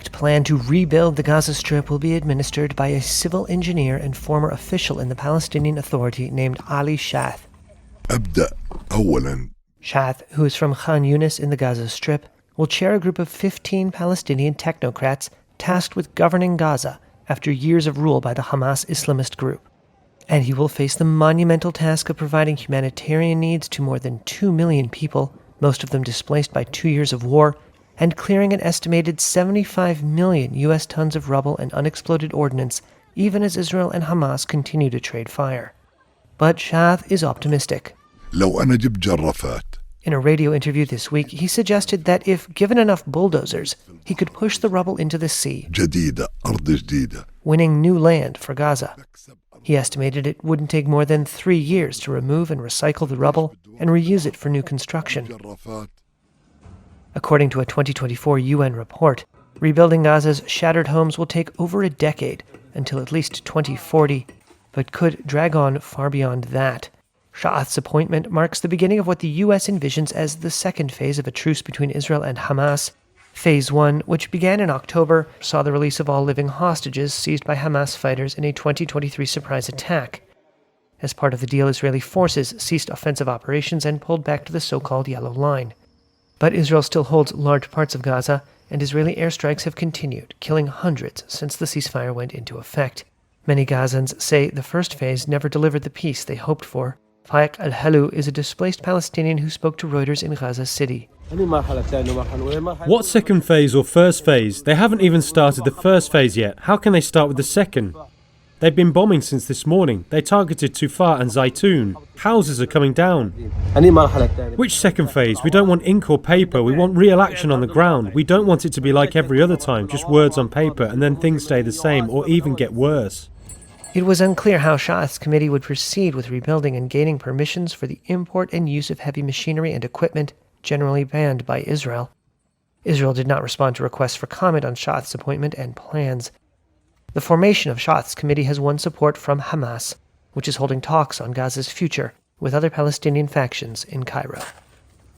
plan to rebuild the Gaza Strip will be administered by a civil engineer and former official in the Palestinian Authority named Ali Shath. أبدأ أولاً. Shath, who is from Khan Yunis in the Gaza Strip, will chair a group of 15 Palestinian technocrats tasked with governing Gaza after years of rule by the Hamas Islamist group. And he will face the monumental task of providing humanitarian needs to more than 2 million people, most of them displaced by 2 years of war, and clearing an estimated 75 million U.S. tons of rubble and unexploded ordnance, even as Israel and Hamas continue to trade fire. But Shath is optimistic. لو أنا جبت جرافات. In a radio interview this week, he suggested that if given enough bulldozers, he could push the rubble into the sea, جديدة أرض جديدة. winning new land for Gaza. He estimated it wouldn't take more than 3 years to remove and recycle the rubble and reuse it for new construction. جرافات. According to a 2024 UN report, rebuilding Gaza's shattered homes will take over a decade, until at least 2040, but could drag on far beyond that. Sha'ath's appointment marks the beginning of what the U.S. envisions as the second phase of a truce between Israel and Hamas. Phase 1, which began in October, saw the release of all living hostages seized by Hamas fighters in a 2023 surprise attack. As part of the deal, Israeli forces ceased offensive operations and pulled back to the so-called Yellow Line. But Israel still holds large parts of Gaza, and Israeli airstrikes have continued, killing hundreds since the ceasefire went into effect. Many Gazans say the first phase never delivered the peace they hoped for. Faik al-Halu is a displaced Palestinian who spoke to Reuters in Gaza City. What second phase or first phase? They haven't even started the first phase yet. How can they start with the second? They've been bombing since this morning. They targeted Tufah and Zaytun. Houses are coming down. Which second phase? We don't want ink or paper. We want real action on the ground. We don't want it to be like every other time, just words on paper, and then things stay the same or even get worse. It was unclear how Sha'ath's committee would proceed with rebuilding and gaining permissions for the import and use of heavy machinery and equipment generally banned by Israel. Israel did not respond to requests for comment on Sha'ath's appointment and plans. The formation of Sha'ath's committee has won support from Hamas, which is holding talks on Gaza's future with other Palestinian factions in Cairo.